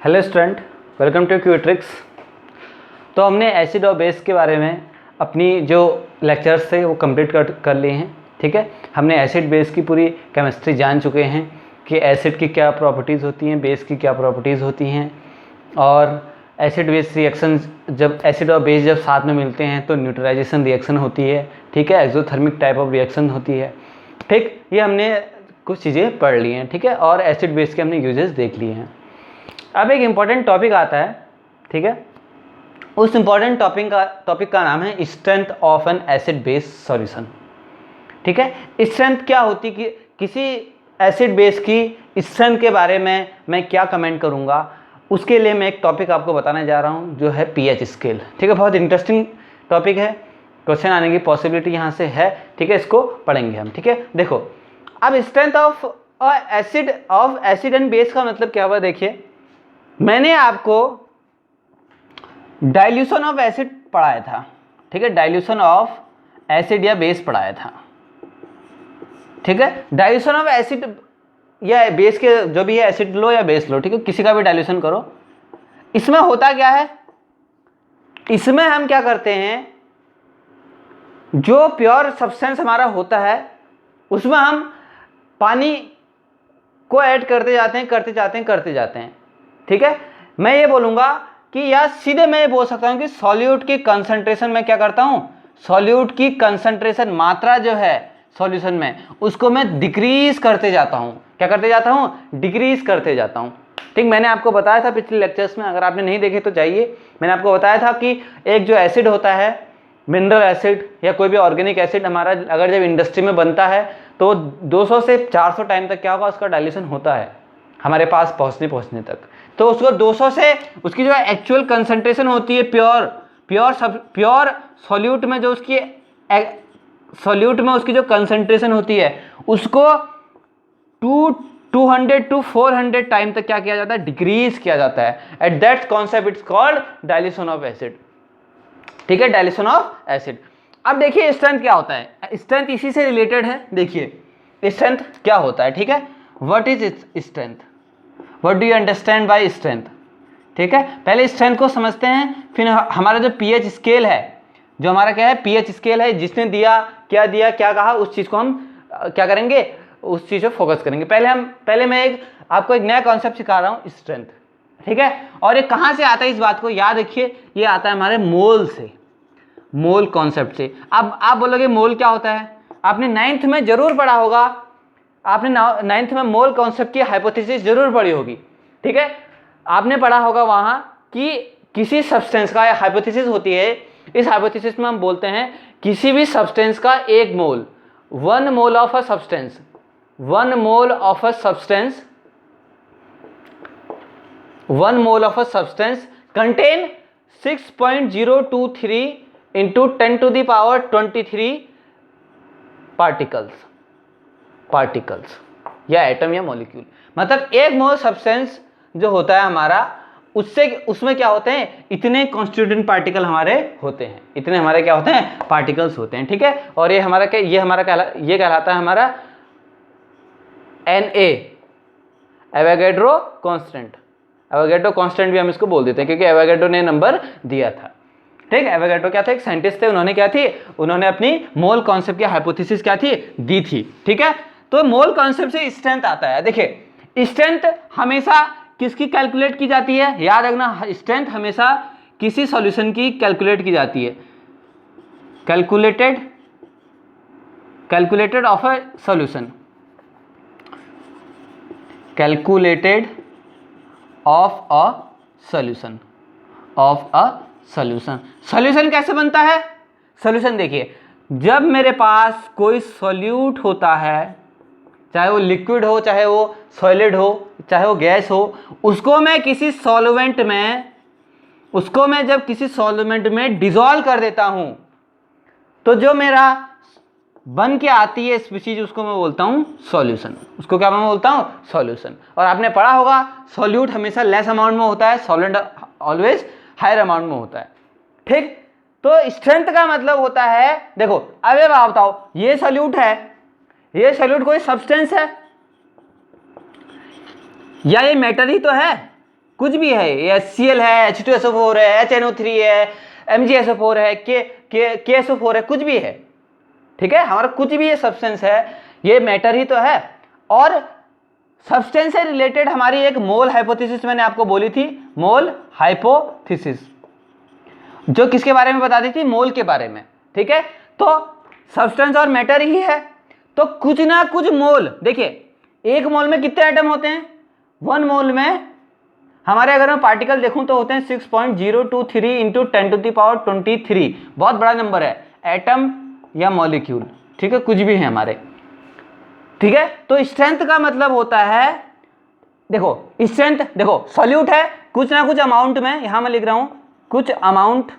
Hello student, welcome to Qtrix. तो हमने acid और बेस के बारे में अपनी जो लेक्चर्स थे वो कंप्लीट कर लिए हैं। ठीक है, हमने एसिड बेस की पूरी केमिस्ट्री जान चुके हैं कि एसिड की क्या प्रॉपर्टीज़ होती हैं, बेस की क्या प्रॉपर्टीज़ होती हैं, और एसिड बेस रिएक्शन जब एसिड और बेस जब साथ में मिलते हैं तो न्यूट्रलाइजेशन रिएक्शन होती है। ठीक है, एक्सोथर्मिक टाइप ऑफ रिएक्शन होती है। ठीक, ये हमने कुछ चीज़ें पढ़ ली हैं। ठीक है, और एसिड बेस के हमने यूजेस देख लिए हैं। अब एक इम्पॉर्टेंट टॉपिक आता है। ठीक है, उस इम्पॉर्टेंट टॉपिक का नाम है strength of N acid base solution. ठीक है, स्ट्रेंथ क्या होती कि किसी एसिड बेस की स्ट्रेंथ के बारे में मैं क्या कमेंट करूंगा, उसके लिए मैं एक टॉपिक आपको बताने जा रहा हूं जो है पीएच स्केल। ठीक है, बहुत इंटरेस्टिंग टॉपिक है, क्वेश्चन आने की पॉसिबिलिटी यहाँ से है। ठीक है, इसको पढ़ेंगे हम। ठीक है, देखो अब strength of acid and base का मतलब क्या हुआ। देखिए, मैंने आपको डाइल्यूशन ऑफ एसिड पढ़ाया था। ठीक है, डाइल्यूशन ऑफ एसिड या बेस पढ़ाया था। ठीक है, डाइल्यूशन ऑफ एसिड या बेस के जो भी है, एसिड लो या बेस लो, ठीक है, किसी का भी डाइल्यूशन करो। इसमें होता क्या है, इसमें हम क्या करते हैं, जो प्योर सब्सटेंस हमारा होता है उसमें हम पानी को ऐड करते जाते हैं। ठीक है, मैं ये बोलूंगा कि या सीधे मैं ये बोल सकता हूं कि सॉल्यूट की कंसंट्रेशन में क्या करता हूं, सॉल्यूट की कंसंट्रेशन मात्रा जो है सॉल्यूशन में उसको मैं डिक्रीज करते जाता हूं। क्या करते जाता हूं, डिक्रीज करते जाता हूं। ठीक, मैंने आपको बताया था पिछले लेक्चर्स में, अगर आपने नहीं देखे तो जाइए। मैंने आपको बताया था कि एक जो एसिड होता है, मिनरल एसिड या कोई भी ऑर्गेनिक एसिड हमारा अगर जब इंडस्ट्री में बनता है तो 200 से 400 टाइम तक क्या होगा, उसका डाइल्यूशन होता है हमारे पास पहुंचने तक। तो उसको 200 से उसकी जो एक्चुअल कंसंट्रेशन होती है प्योर सॉल्यूट में, जो उसकी सॉल्यूट में उसकी जो कंसंट्रेशन होती है उसको 200 to 400 टाइम तक क्या किया जाता है, डिक्रीज किया जाता है। At that concept it's called dilution of acid. ठीक है, डाइल्यूशन ऑफ एसिड। अब देखिए स्ट्रेंथ क्या होता है, स्ट्रेंथ इसी से रिलेटेड है। देखिए स्ट्रेंथ क्या होता है। ठीक है, what is strength, what do you understand by strength. ठीक है, पहले स्ट्रेंथ को समझते हैं, फिर हमारा जो पीएच स्केल है, जो हमारा क्या है पीएच स्केल है, जिसने दिया क्या कहा, उस चीज को हम क्या करेंगे, उस चीज पर फोकस करेंगे। पहले मैं आपको एक नया कॉन्सेप्ट सिखा रहा हूँ, स्ट्रेंथ। ठीक है, और ये कहाँ से आता है, इस बात को याद रखिए, ये आता है हमारे मोल से, मोल कॉन्सेप्ट से। अब आप बोलोगे मोल क्या होता है, आपने 9th में जरूर पढ़ा होगा, आपने 9th में मोल कॉन्सेप्ट की हाइपोथेसिस जरूर पढ़ी होगी। ठीक है, आपने पढ़ा होगा वहां कि किसी सब्सटेंस का हाइपोथेसिस होती है, इस हाइपोथेसिस में हम बोलते हैं किसी भी सब्सटेंस का एक मोल, 1 mole of a substance, 1 mole of a substance, 1 mole of a substance contain 6.023 into 10 to the power 23 particles या एटम या मॉलिक्यूल। मतलब एक मोल सब्सटेंस जो होता है हमारा, उसमें क्या होते हैं, इतने कॉन्स्टिट्यूएंट पार्टिकल हमारे होते हैं, इतने हमारे क्या होते हैं, पार्टिकल्स होते हैं। ठीक है, और ये कहलाता है हमारा Na, Avogadro constant. Avogadro constant भी हम इसको बोल देते हैं क्योंकि एवोगैड्रो ने नंबर दिया था। ठीक, एवोगैड्रो क्या थे, एक साइंटिस्ट थे, उन्होंने अपनी मोल कॉन्सेप्ट की हाइपोथेसिस क्या थी, दी थी। ठीक है, तो मोल कॉन्सेप्ट से स्ट्रेंथ आता है। देखिए स्ट्रेंथ हमेशा किसकी कैलकुलेट की जाती है, याद रखना, स्ट्रेंथ हमेशा किसी सॉल्यूशन की कैलकुलेट की जाती है, calculated of a solution, calculated of a solution, solution कैसे बनता है, सॉल्यूशन देखिए, जब मेरे पास कोई सॉल्यूट होता है, चाहे वो लिक्विड हो, चाहे वो सॉलिड हो, चाहे वो गैस हो, उसको मैं जब किसी सॉल्वेंट में डिसॉल्व कर देता हूं तो जो मेरा बन के आती है स्पीशीज, उसको मैं बोलता हूं सॉल्यूशन। उसको क्या मैं बोलता हूं, सॉल्यूशन। और आपने पढ़ा होगा सॉल्यूट हमेशा लेस अमाउंट में होता है, सॉल्वेंट ऑलवेज हायर अमाउंट में होता है। ठीक, तो स्ट्रेंथ का मतलब होता है, देखो अब ये बताओ, ये सॉल्यूट है, ये सॉल्यूट कोई सब्सटेंस है या ये मैटर ही तो है, कुछ भी है, ये HCl है, H2SO4 है, HNO3 है, MgSO4 है, KSO4 है, कुछ भी है, ठीक है, हमारा कुछ भी ये सब्सटेंस है, ये मैटर ही तो है। और सब्सटेंस से रिलेटेड हमारी एक मोल हाइपोथेसिस मैंने आपको बोली थी, मोल हाइपोथेसिस, जो किसके बारे में बता दी थी, मोल के बारे में, ठीक है। तो सब्सटेंस और मैटर ही है, तो कुछ ना कुछ मोल, देखिए एक मोल में कितने एटम होते हैं, 1 मोल में हमारे अगर मैं पार्टिकल देखूं तो होते हैं 6.023 इंटू 10⁻23, बहुत बड़ा नंबर है, एटम या मॉलिक्यूल, ठीक है, कुछ भी है हमारे, ठीक है। तो स्ट्रेंथ का मतलब होता है, देखो स्ट्रेंथ, देखो सॉल्यूट है, कुछ ना कुछ अमाउंट में, यहां मैं लिख रहा हूं कुछ अमाउंट,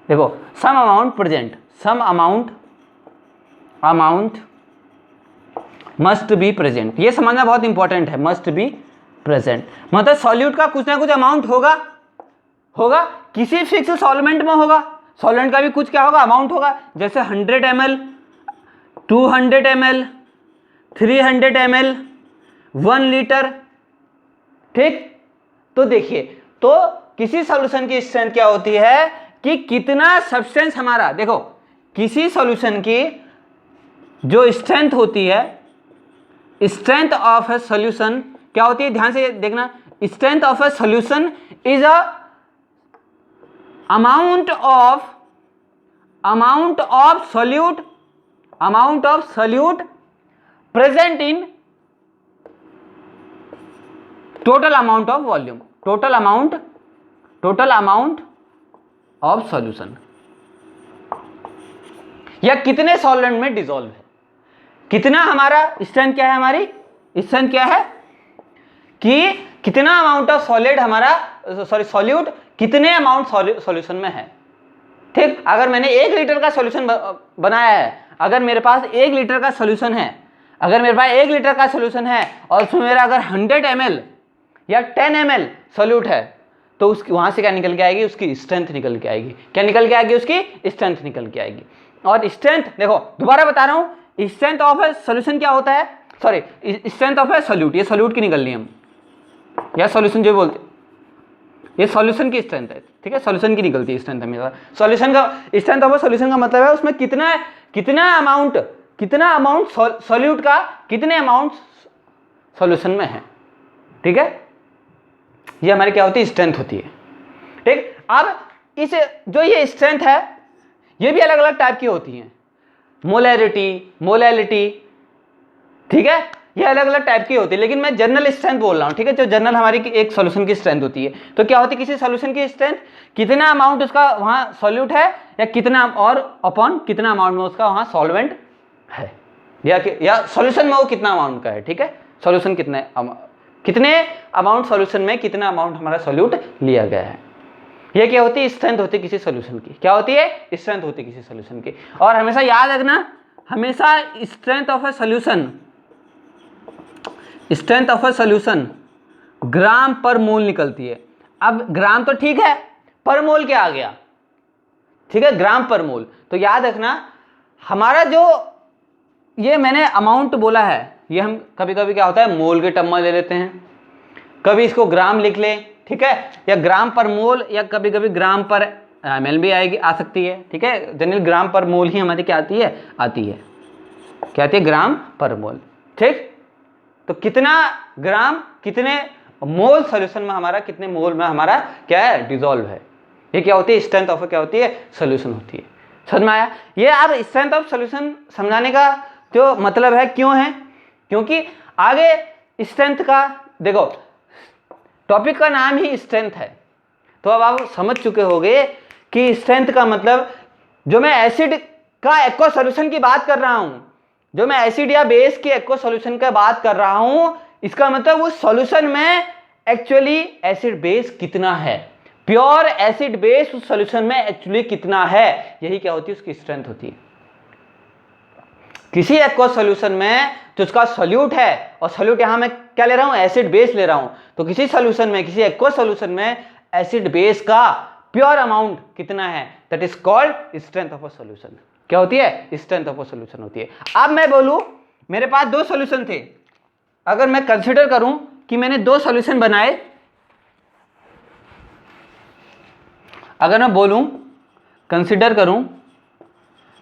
देखो some amount present, some amount must be present, ये समझना बहुत इंपॉर्टेंट है, मस्ट बी प्रेजेंट, मतलब सॉल्यूट का कुछ ना कुछ अमाउंट होगा किसी फिक्स सॉल्वेंट में होगा, सॉल्वेंट का भी कुछ क्या होगा, अमाउंट होगा, जैसे 100 ml, 200 ml, 300 ml, 1 लीटर, ठीक। तो देखिए, तो किसी सॉल्यूशन की स्ट्रेंथ क्या होती है कि कितना सब्सटेंस हमारा, देखो किसी सॉल्यूशन की जो स्ट्रेंथ होती है, स्ट्रेंथ ऑफ ए सॉल्यूशन क्या होती है, ध्यान से देखना, strength of a solution is a amount of solute present in total amount of volume, total amount of solution, या कितने सॉल्वेंट में डिसॉल्व है, कितना हमारा स्ट्रेंथ क्या है, हमारी स्ट्रेंथ क्या है कि कितना अमाउंट ऑफ सॉलिड हमारा, सॉरी सॉल्यूट कितने अमाउंट सॉल्यूशन में है, ठीक। अगर मैंने 1 लीटर का सॉल्यूशन बनाया है, अगर मेरे पास 1 लीटर का सॉल्यूशन है, अगर मेरे पास 1 लीटर का सॉल्यूशन है और उसमें मेरा अगर 100 ml या 10 ml सॉल्यूट है, तो उसकी वहां से क्या निकल के आएगी, उसकी स्ट्रेंथ निकल के आएगी, क्या निकल के आएगी, उसकी स्ट्रेंथ निकल के आएगी। और स्ट्रेंथ देखो, दोबारा बता रहा हूं, स्ट्रेंथ ऑफ ए सॉल्यूशन क्या होता है, sorry strength of A solute, ये सॉल्यूट की निकलनी हम, या सॉल्यूशन जो बोलते, ये सॉल्यूशन की स्ट्रेंथ है, ठीक है, सॉल्यूशन की निकलती है स्ट्रेंथ हमेशा, सॉल्यूशन का स्ट्रेंथ ऑफ ए सॉल्यूशन का मतलब है उसमें कितना अमाउंट सॉल्यूट का कितने अमाउंट सॉल्यूशन में है, ठीक है, ये हमारी क्या होती है, स्ट्रेंथ होती है, ठीक। अब इस जो ये स्ट्रेंथ है, ये भी अलग अलग टाइप की होती हैं, मोलैलिटी, ठीक है, ये अलग अलग टाइप की होती है, लेकिन मैं जनरल स्ट्रेंथ बोल रहा हूं, ठीक है, जो जनरल हमारी एक सॉल्यूशन की स्ट्रेंथ होती है। तो क्या होती है किसी सॉल्यूशन की स्ट्रेंथ, कितना अमाउंट उसका वहां सॉल्यूट है, या कितना और अपॉन कितना अमाउंट में उसका वहां सॉल्वेंट है, या सॉल्यूशन में वो कितना अमाउंट का है, ठीक है, सॉल्यूशन कितने अमाउंट सॉल्यूशन में कितना अमाउंट हमारा सॉल्यूट लिया गया है, ये क्या होती है, स्ट्रेंथ होती है किसी सॉल्यूशन की, क्या होती है, स्ट्रेंथ होती है किसी सॉल्यूशन की। और हमेशा याद रखना, हमेशा स्ट्रेंथ ऑफ ए सॉल्यूशन ग्राम पर मोल निकलती है। अब ग्राम तो ठीक है, पर मोल क्या आ गया, ठीक है, ग्राम पर मोल। तो याद रखना, हमारा जो ये मैंने अमाउंट बोला है, ये हम कभी कभी क्या होता है मोल के टर्म में ले लेते हैं, कभी इसको ग्राम लिख लें, ठीक है, या ग्राम पर मोल, या कभी कभी ग्राम पर ml भी आ सकती है, ठीक है, जनरल ग्राम पर मोल ही हमारी क्या आती है, क्या आती है, ग्राम पर मोल, ठीक। तो कितना ग्राम कितने मोल सॉल्यूशन में हमारा, कितने मोल में हमारा क्या है, डिसॉल्व है, ये क्या होती है, स्ट्रेंथ ऑफ क्या होती है, सॉल्यूशन होती है। समझ में आया। ये अब स्ट्रेंथ ऑफ सॉल्यूशन समझाने का जो मतलब है, क्यों है, क्योंकि आगे स्ट्रेंथ का देखो टॉपिक का नाम ही स्ट्रेंथ है, तो अब आप समझ चुके होंगे कि स्ट्रेंथ का मतलब, जो मैं एसिड का एक्वा सॉल्यूशन की बात कर रहा हूं, जो मैं एसिड या बेस के एक्वा सॉल्यूशन की बात कर रहा हूं, इसका मतलब उस सॉल्यूशन में एक्चुअली एसिड बेस कितना है, प्योर एसिड बेस उस सॉल्यूशन में एक्चुअली कितना है, यही क्या होती है, उसकी स्ट्रेंथ होती है। किसी एक्वा सॉल्यूशन में जो उसका सॉल्यूट है, और सॉल्यूट यहां मैं क्या ले रहा हूं, एसिड बेस ले रहा हूं, तो किसी सॉल्यूशन में, किसी एक्वा सॉल्यूशन में एसिड बेस का प्योर अमाउंट कितना है, that is called strength of a solution. क्या होती है, स्ट्रेंथ ऑफ अ सॉल्यूशन होती है। अब मैं बोलूं मेरे पास 2 सॉल्यूशन थे, अगर मैं कंसीडर करूं कि मैंने 2 सॉल्यूशन बनाए, अगर मैं बोलूं, कंसिडर करूं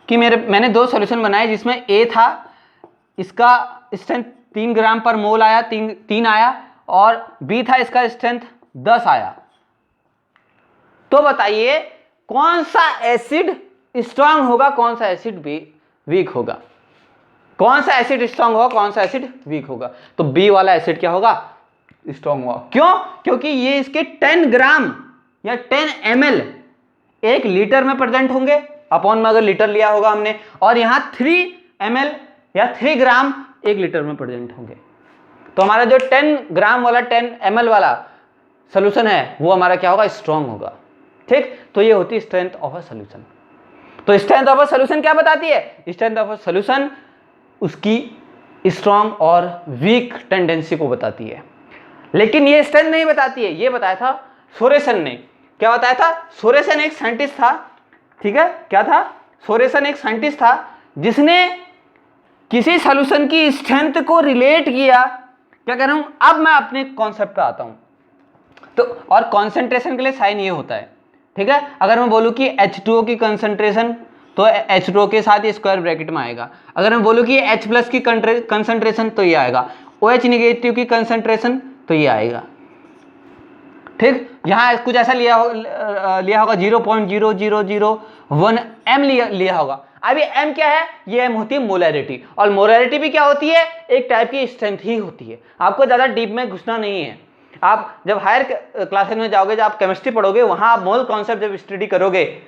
कि मैंने 2 सॉल्यूशन बनाए जिसमें ए था, इसका स्ट्रेंथ 3 ग्राम पर मोल आया, 3 आया, और बी था, इसका स्ट्रेंथ 10 आया। तो बताइए कौन सा एसिड स्ट्रांग होगा, कौन सा एसिड वीक होगा, कौन सा एसिड स्ट्रांग होगा, कौन सा एसिड वीक होगा। तो बी वाला एसिड क्या होगा, स्ट्रांग होगा। क्यों? क्योंकि ये इसके 10 ग्राम या 10 ml 1 लीटर में प्रेजेंट होंगे, अपॉन में अगर लीटर लिया होगा हमने, और यहां 3 ml या 3 ग्राम 1 लीटर में प्रेजेंट होंगे। तो हमारा जो 10 ग्राम वाला 10 ml वाला सोल्यूशन है वो हमारा क्या होगा, स्ट्रांग होगा। ठीक, तो ये होती है स्ट्रेंथ ऑफ अ सोल्यूशन। तो स्ट्रेंथ ऑफ अ सोल्यूशन क्या बताती है, स्ट्रेंथ ऑफ अ सोल्यूशन उसकी स्ट्रांग और वीक टेंडेंसी को बताती है। लेकिन ये स्ट्रेंथ नहीं बताती है, ये बताया था सोरेसन ने। क्या बताया था? सोरेसन एक साइंटिस्ट था, ठीक है, क्या था, सोरेसन एक साइंटिस्ट था जिसने किसी सॉल्यूशन की स्ट्रेंथ को रिलेट किया। क्या कह रहा हूं, अब मैं अपने कॉन्सेप्ट पे आता हूं। तो और कॉन्सेंट्रेशन के लिए साइन ये होता है, ठीक है। अगर मैं बोलूं कि H2O की कंसंट्रेशन, तो H2O के साथ ये स्क्वायर ब्रैकेट में आएगा। अगर मैं बोलूं कि H+ की कंसंट्रेशन, तो ये आएगा। OH नेगेटिव की कंसंट्रेशन, तो ये आएगा। ठीक, यहां कुछ ऐसा लिया होगा 0.0001 m लिया होगा। अभी m क्या है, ये m होती है मोलैरिटी, और मोलैरिटी भी क्या होती है, एक टाइप की स्ट्रेंथ ही होती है। आपको ज्यादा डीप में घुसना नहीं है। आप जब हायर क्लासेस में जाओगे, जब आप केमिस्ट्री पढ़ोगे, वहां आप मोल कॉन्सेप्ट जब स्टडी करोगे,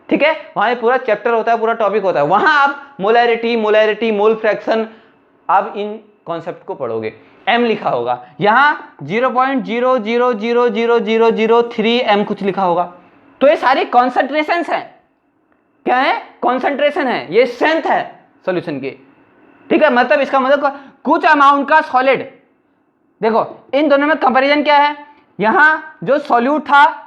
ठीक है, वहां पूरा चैप्टर होता है, पूरा टॉपिक होता है, वहां आप मोलैरिटी, मोल फ्रैक्शन, आप इन कॉन्सेप्ट को पढ़ोगे। m लिखा होगा, यहां 0.000003 m कुछ लिखा होगा। तो ये सारी कॉन्सेंट्रेशंस हैं। क्या है? कॉन्सेंट्रेशन है, ये स्ट्रेंथ है सॉल्यूशन की, ठीक है। मतलब इसका मतलब कुछ अमाउंट का सॉलिड, देखो इन दोनों में कंपैरिजन क्या है, यहां जो सॉल्यूट था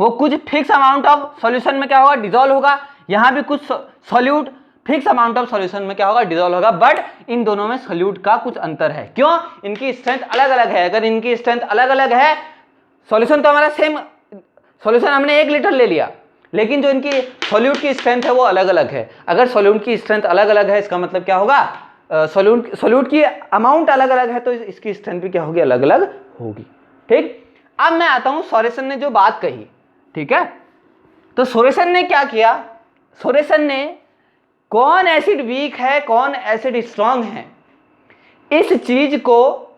वो कुछ फिक्स अमाउंट ऑफ सॉल्यूशन में क्या होगा, डिसॉल्व होगा। यहां भी कुछ solute fix amount of solution में क्या होगा, डिसॉल्व होगा। बट इन दोनों में सॉल्यूट का कुछ अंतर है। क्यों? इनकी स्ट्रेंथ अलग अलग है। अगर इनकी स्ट्रेंथ अलग अलग है, सॉल्यूशन तो हमारा सेम, सॉल्यूशन हमने 1 लीटर ले लिया, लेकिन जो इनकी सॉल्यूट की स्ट्रेंथ है वो अलग अलग है। अगर सॉल्यूट की स्ट्रेंथ अलग अलग है, इसका मतलब क्या होगा, सॉल्यूट की अमाउंट अलग अलग है, तो इसकी स्ट्रेंथ भी क्या होगी, अलग अलग होगी। ठीक, अब मैं आता हूं सोरेसन ने जो बात कही, ठीक है। तो सोरेसन ने क्या किया, सोरेसन ने कौन एसिड वीक है, कौन एसिड स्ट्रांग है, इस चीज को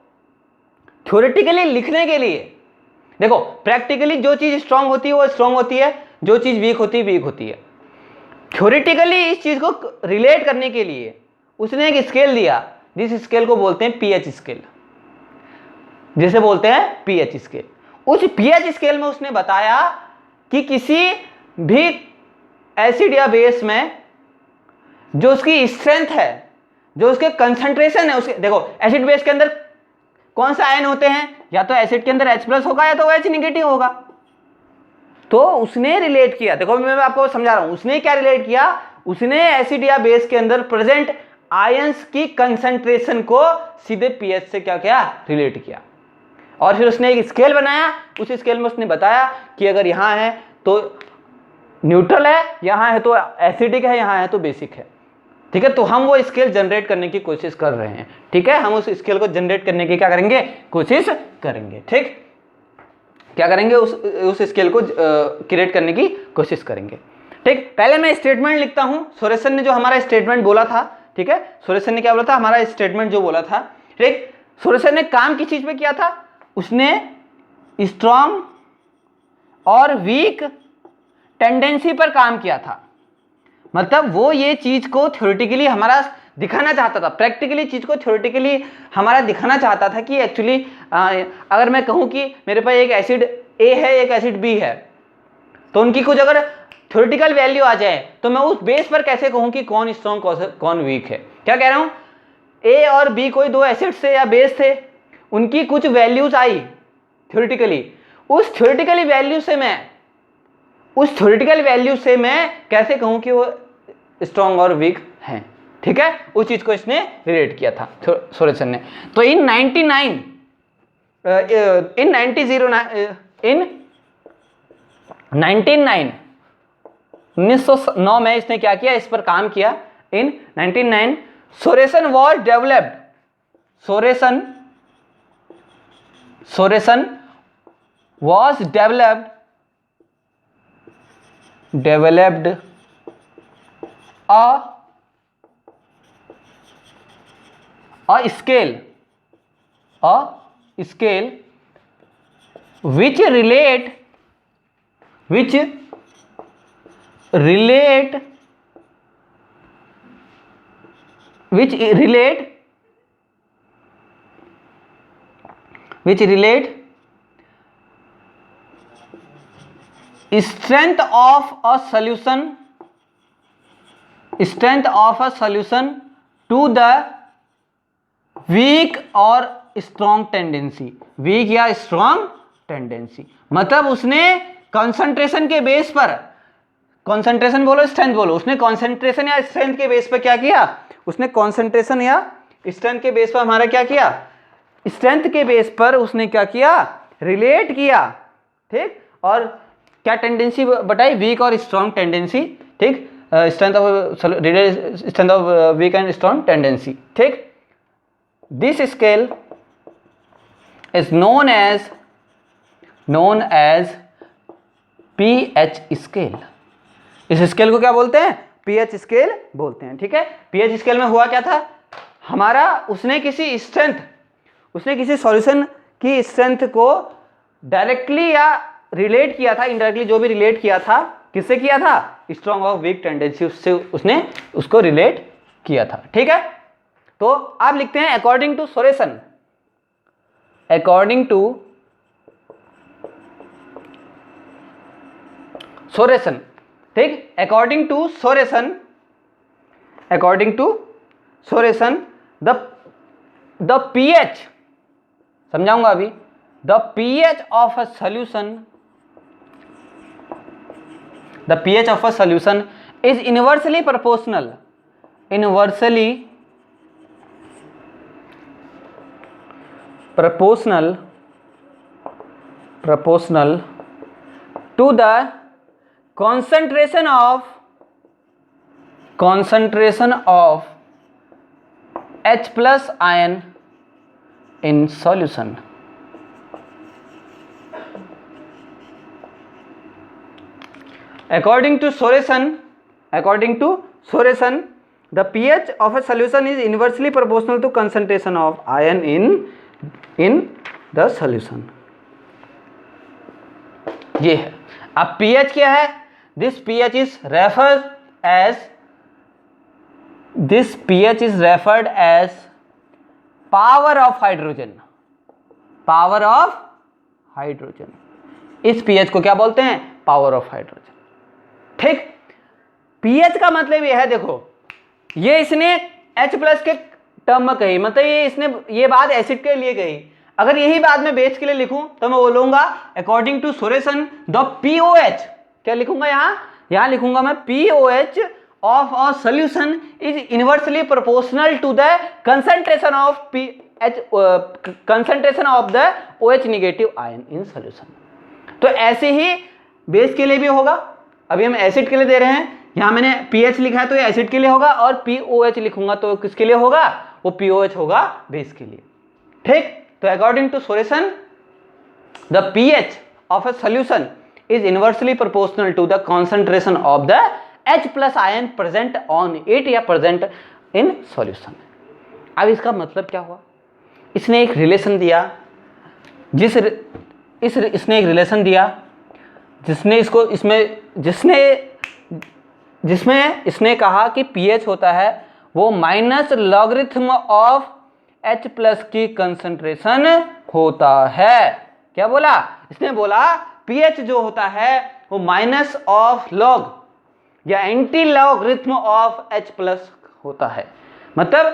थ्योरेटिकली लिखने के लिए, देखो प्रैक्टिकली जो चीज स्ट्रांग होती है वो स्ट्रांग होती है, जो चीज वीक होती है वीक होती है। थ्योरेटिकली इस चीज को रिलेट करने के लिए उसने एक स्केल दिया, जिस स्केल को बोलते हैं पीएच स्केल, जिसे बोलते हैं पीएच स्केल। उस पीएच स्केल में उसने बताया कि किसी भी एसिड या बेस में जो उसकी स्ट्रेंथ है, जो उसके कंसंट्रेशन है, उसके, देखो एसिड बेस के अंदर कौन सा आयन होते हैं, या तो एसिड के अंदर H+ होगा या तो OH नेगेटिव होगा। तो उसने रिलेट किया, देखो मैं आपको समझा रहा हूं, उसने क्या रिलेट किया, उसने एसिड या बेस के अंदर प्रेजेंट आयंस की कंसंट्रेशन को सीधे पीएच से क्या किया, रिलेट किया। और फिर उसने एक स्केल बनाया, उस स्केल में उसने बताया कि अगर यहां है तो न्यूट्रल है, यहां है तो एसिडिक है, यहां है तो बेसिक है, ठीक है। तो हम वो स्केल जनरेट करने की कोशिश कर रहे हैं, ठीक है। हम उस स्केल को जनरेट करने की क्या करेंगे, कोशिश करेंगे, ठीक, क्या करेंगे, उस स्केल को क्रिएट करने की कोशिश करेंगे, ठीक। पहले मैं स्टेटमेंट लिखता हूं, सोरेसन ने जो हमारा स्टेटमेंट बोला था, ठीक है, सोरेसन ने क्या बोला था, हमारा स्टेटमेंट जो बोला था, ठीक। सोरेसन ने काम किस चीज पे किया था, उसने स्ट्रॉन्ग और वीक टेंडेंसी पर काम किया था। मतलब वो ये चीज को थ्योरेटिकली हमारा दिखाना चाहता था, प्रैक्टिकली चीज को थ्योरेटिकली हमारा दिखाना चाहता था कि एक्चुअली अगर मैं कहूं कि मेरे पास एक एसिड ए है, एक एसिड बी है, तो उनकी कुछ अगर थ्योरेटिकल वैल्यू आ जाए तो मैं उस बेस पर कैसे कहूं कि कौन स्ट्रॉन्ग कौन वीक है। क्या कह रहा हूं, ए और बी कोई 2 एसिड से या बेस थे, उनकी कुछ वैल्यूज आई थ्योरेटिकली, उस थ्योरेटिकल वैल्यू से मैं कैसे कहूं कि वो स्ट्रॉन्ग और वीक हैं, ठीक है। उस चीज को इसने रिलेट किया था सोरेसन ने। तो इन 1909 1909 में इसने क्या किया, इस पर काम किया। In 1909 Sorensen was developed, Sorensen was developed a scale which relate strength of a solution to the weak और strong tendency, weak या strong tendency। मतलब उसने कंसंट्रेशन के बेस पर, कंसंट्रेशन बोलो स्ट्रेंथ बोलो, उसने कंसंट्रेशन या स्ट्रेंथ के बेस पर क्या किया, उसने कंसंट्रेशन या स्ट्रेंथ के बेस पर हमारा क्या किया, स्ट्रेंथ के बेस पर उसने क्या किया, रिलेट किया, ठीक। और क्या टेंडेंसी बताई, वीक और स्ट्रॉन्ग टेंडेंसी, ठीक। Strength of weak and strong tendency, ठीक। This scale is known as pH scale. इस स्केल को क्या बोलते हैं, पीएच स्केल बोलते हैं, ठीक है। पीएच स्केल में हुआ क्या था हमारा, उसने किसी सॉल्यूशन की स्ट्रेंथ को डायरेक्टली या रिलेट किया था, इनडायरेक्टली जो भी रिलेट किया था, किससे किया था, स्ट्रॉन्ग और वीक टेंडेंसी, उससे उसने उसको रिलेट किया था, ठीक है। तो आप लिखते हैं अकॉर्डिंग टू सोरेसन, ठीक। According to Sorensen the pH, समझाऊंगा अभी, the pH of a solution is inversely proportional to the concentration of H plus ion in solution। According to Sorensen, the pH of a solution is inversely proportional to concentration of ion in the solution। ये है। अब pH क्या है, this pH is referred as power of hydrogen। इस pH को क्या बोलते हैं, पावर ऑफ हाइड्रोजन, ठीक। पीएच का मतलब ये है, देखो ये इसने H प्लस के टर्म में कही, मतलब ये बात एसिड के लिए कही। अगर यही बात मैं बेस के लिए लिखूं तो मैं बोलूंगा according to Sorensen the pOH, क्या लिखूंगा यहां लिखूंगा मैं pOH of a solution is inversely proportional to the concentration of the OH negative ion in solution. तो ऐसे ही बेस के लिए भी होगा। अभी हम एसिड के लिए दे रहे हैं, यहां मैंने पीएच लिखा है तो ये एसिड के लिए होगा, और पीओएच लिखूंगा तो किसके लिए होगा, वो पीओएच होगा बेस के लिए, ठीक। तो according to Sorensen the pH of a solution is inversely proportional to the concentration of the H plus ion present on it या प्रेजेंट इन सॉल्यूशन। अब इसका मतलब क्या हुआ, इसने एक रिलेशन दिया, इसने एक रिलेशन दिया जिसमें इसने कहा कि पीएच होता है वो minus logarithm of H plus की कंसंट्रेशन होता है। क्या बोला इसने, बोला पीएच जो होता है वो माइनस ऑफ लॉग या anti logarithm of H plus होता है। मतलब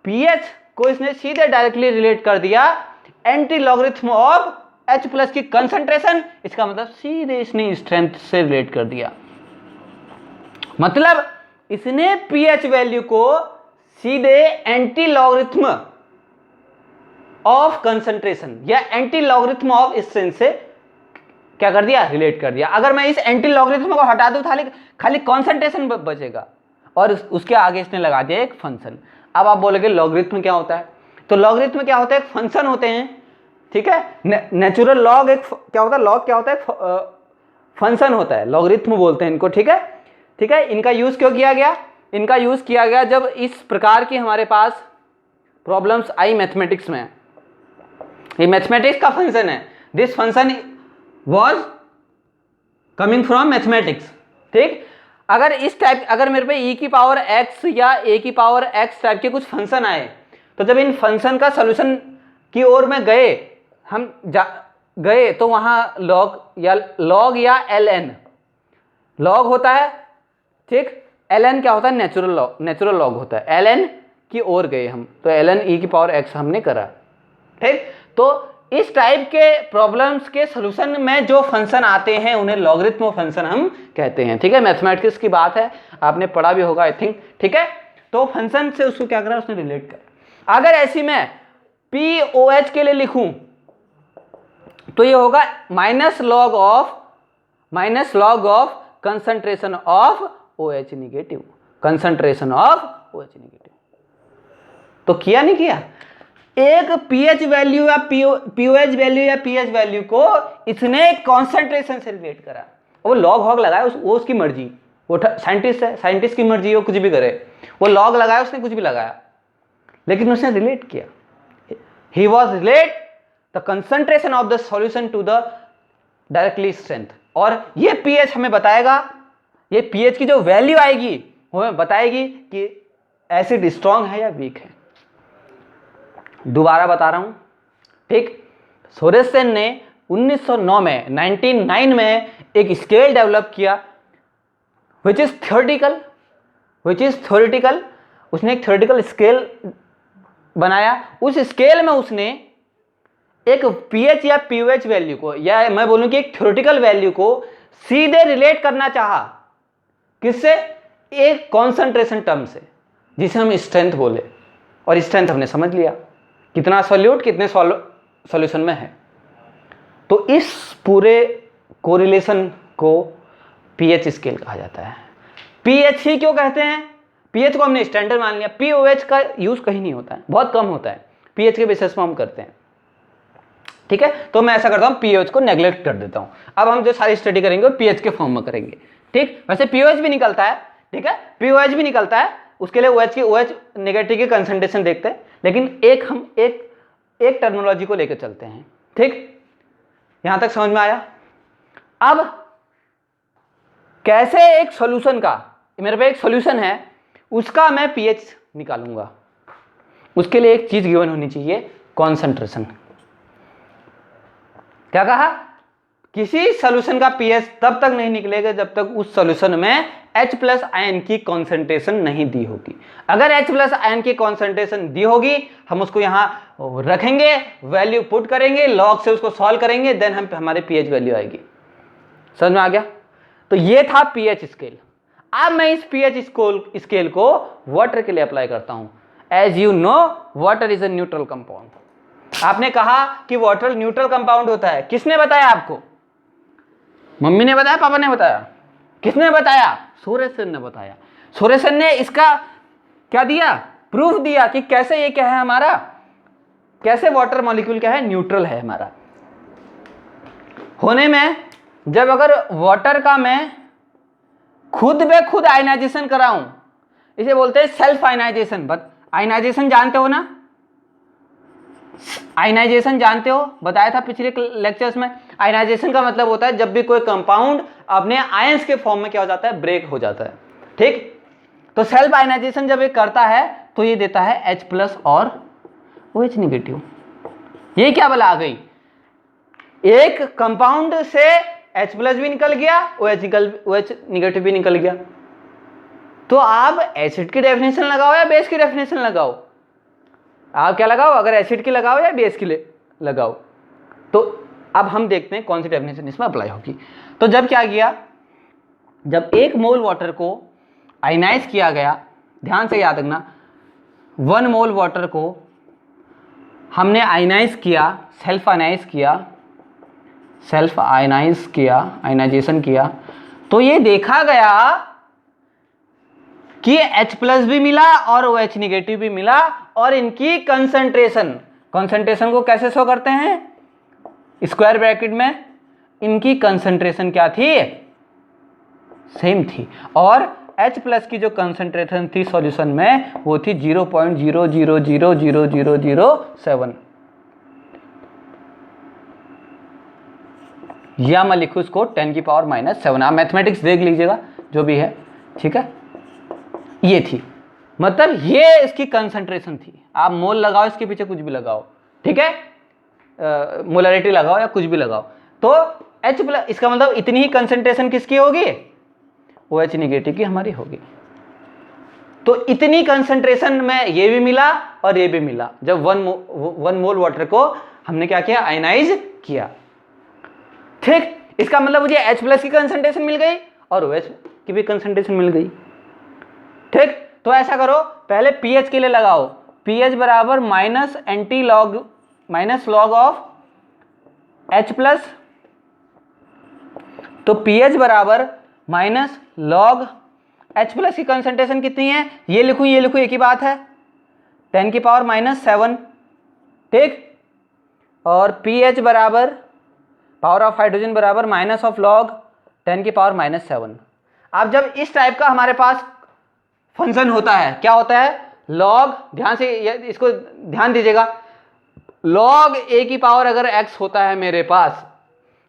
पीएच को इसने सीधे डायरेक्टली रिलेट कर दिया anti logarithm of H plus की कंसंट्रेशन, इसका मतलब सीधे इसने स्ट्रेंथ से रिलेट कर दिया। मतलब इसने पीएच वैल्यू को सीधे एंटी लॉगरिथम ऑफ कंसंट्रेशन या एंटी लॉगरिथम ऑफ स्ट्रेंथ से क्या कर दिया, रिलेट कर दिया। अगर मैं इस एंटी लॉगरिथम को हटा दूं खाली कॉन्सेंट्रेशन बचेगा, और उसके आगे इसने लगा दिया एक फंक्शन। अब आप बोलोगे लॉगरिथम क्या होता है, तो लॉगरिथम क्या होता है, एक फंक्शन होते हैं, ठीक है। नेचुरल लॉग एक क्या होता है, लॉग क्या होता है, फंक्शन होता है, लॉगरिथम बोलते हैं इनको, ठीक है, ठीक है। इनका यूज क्यों किया गया, इनका यूज किया गया जब इस प्रकार की हमारे पास प्रॉब्लम्स आई मैथमेटिक्स में। ये मैथमेटिक्स का फंक्शन है, this function was coming from mathematics, ठीक। अगर इस टाइप, अगर मेरे पे e की पावर x या a की पावर x टाइप के कुछ फंक्शन आए, तो जब इन फंक्शन का सोल्यूशन की ओर में गए तो वहां लॉग या ln लॉग होता है, ठीक। ln क्या होता है, नेचुरल लॉग होता है। ln की ओर गए हम, तो ln e की पावर x हमने करा, ठीक। तो इस टाइप के प्रॉब्लम्स के सॉल्यूशन में जो फंक्शन आते हैं उन्हें लॉगरिथम फंक्शन हम कहते हैं, ठीक है। मैथमेटिक्स की बात है, आपने पढ़ा भी होगा आई थिंक, ठीक है। तो फंक्शन से उसको क्या करा, उसने रिलेट करा। अगर ऐसी मैं POH के लिए लिखूं तो ये होगा minus log of concentration of OH negative, concentration of OH negative. तो किया नहीं किया, एक pH वैल्यू या POH वैल्यू या pH वैल्यू को इसने कॉन्सेंट्रेशन से रिलेट करा। वो लॉग हॉग लगाया, वो उसकी मर्जी, वो साइंटिस्ट है, साइंटिस्ट की मर्जी, वो कुछ भी करे, वो लॉग लगाया, उसने कुछ भी लगाया, लेकिन उसने रिलेट किया। He was relate the concentration of the solution to the directly strength. और ये pH हमें बताएगा, ये pH की जो वैल्यू आएगी वो हमें बताएगी कि एसिड स्ट्रॉन्ग है या वीक है। दोबारा बता रहा हूं, ठीक। सोरेसेन ने 1909 में 1909 में एक स्केल डेवलप किया विच इज थ्योरेटिकल, उसने एक थ्योरेटिकल स्केल बनाया। उस स्केल में उसने एक pH या POH वैल्यू को, या मैं बोलूं कि एक थ्योरेटिकल वैल्यू को सीधे रिलेट करना चाहा, किससे, एक कॉन्सेंट्रेशन टर्म से, जिसे हम स्ट्रेंथ बोले। और स्ट्रेंथ हमने समझ लिया, कितना सॉल्यूट कितने सॉल्यूशन में है। तो इस पूरे कोरिलेशन को pH स्केल कहा जाता है। pH ही क्यों कहते हैं, pH को हमने स्टैंडर्ड मान लिया, POH का यूज कहीं नहीं होता है, बहुत कम होता है, pH के बेसिस पर हम करते हैं, ठीक है। तो मैं ऐसा करता हूं, pH को नेग्लेक्ट कर देता हूं। अब हम जो सारी स्टडी करेंगे वो pH के फॉर्म में करेंगे, ठीक। वैसे POH भी निकलता है, ठीक है, POH भी निकलता है, उसके लिए OH नेगेटिव की कंसंट्रेशन देखते हैं, लेकिन हम एक टर्मिनोलॉजी को लेकर चलते हैं, ठीक। यहां तक समझ में आया। अब कैसे एक सॉल्यूशन का, मेरे पे एक सॉल्यूशन है, उसका मैं pH निकालूंगा, उसके लिए एक चीज गिवन होनी चाहिए, कॉन्सेंट्रेशन। क्या कहा, किसी सॉल्यूशन का pH तब तक नहीं निकलेगा जब तक उस सॉल्यूशन में H+ आयन की कॉन्सेंट्रेशन नहीं दी होगी। अगर H+ आयन की कॉन्सेंट्रेशन दी होगी, हम उसको यहां रखेंगे, वैल्यू पुट करेंगे, लॉग से उसको सॉल्व करेंगे, देन हमारे pH वैल्यू आएगी। समझ में आ गया। तो ये था pH स्केल। अब मैं इस pH स्केल को वाटर के लिए अप्लाई करता हूं। As you know, water is a neutral compound. आपने कहा कि वाटर न्यूट्रल कंपाउंड होता है, किसने बताया आपको, मम्मी ने बताया, पापा ने बताया, किसने बताया, सोरेसेन ने बताया। सोरेसेन ने इसका क्या दिया, प्रूफ दिया कि कैसे ये क्या है हमारा, कैसे वाटर मॉलिक्यूल क्या है, न्यूट्रल है हमारा होने में। जब अगर वाटर का मैं खुद में खुद आयनाइजेशन कराऊं, इसे बोलते हैं सेल्फ आयनाइजेशन। आयनाइजेशन जानते हो ना, आयनाइजेशन जानते हो, बताया था पिछले लेक्चर्स में। आयनाइजेशन का मतलब होता है जब भी कोई कंपाउंड अपने आयंस के फॉर्म में क्या हो जाता है, ब्रेक हो जाता है, ठीक। तो सेल्फ आयनाइजेशन जब ये करता है तो ये देता है H+ और OH निगेटिव। ये क्या बला आ गई, एक कंपाउंड से H+ भी निकल गया, OH निगेटिव भी निकल गया। तो आप एसिड की डेफिनेशन लगाओ या बेस की डेफिनेशन लगाओ, आप क्या लगाओ, अगर एसिड की लगाओ या बेस की लगाओ। तो अब हम देखते हैं कौन सी डेफिनेशन इसमें अप्लाई होगी। तो जब क्या किया, जब 1 मोल वाटर को आयनाइज किया गया, ध्यान से याद रखना, 1 मोल वाटर को हमने आयनाइज किया, सेल्फ आयनाइज किया, सेल्फ आयनाइजेशन किया तो ये देखा गया कि H+ भी मिला और OH निगेटिव भी मिला, और इनकी कंसंट्रेशन को कैसे शो करते हैं, स्क्वायर ब्रैकेट में, इनकी कंसंट्रेशन क्या थी, सेम थी, और H+ की जो कंसंट्रेशन थी सॉल्यूशन में वो थी 0.00000007, या मैं लिखूँ इसको 10⁻⁻⁷। आप मैथमेटिक्स देख लीजिएगा जो भी है, ठीक है। ये थी, मतलब ये इसकी कंसंट्रेशन थी। आप मोल लगाओ, इसके पीछे कुछ भी लगाओ, ठीक है, मोलरिटी लगाओ या कुछ भी लगाओ, तो H+, इसका मतलब इतनी ही कंसंट्रेशन किसकी होगी, OH निगेटिव की हमारी होगी। तो इतनी कंसंट्रेशन में ये भी मिला और ये भी मिला, जब 1 मोल वाटर को हमने क्या किया, आयनाइज किया, ठीक। इसका मतलब मुझे H+ की कंसंट्रेशन मिल गई और OH की भी कंसंट्रेशन मिल गई, ठीक। तो ऐसा करो, पहले pH के लिए लगाओ, pH बराबर माइनस लॉग ऑफ H+, तो pH बराबर माइनस लॉग H+ की कंसंट्रेशन कितनी है, ये लिखूं एक ही बात है, 10⁻⁷, ठीक। और pH बराबर पावर ऑफ हाइड्रोजन बराबर माइनस ऑफ लॉग 10⁻⁷। अब जब इस टाइप का हमारे पास फंक्शन होता है, क्या होता है, लॉग, ध्यान से इसको ध्यान दीजिएगा, लॉग a की पावर अगर x होता है मेरे पास,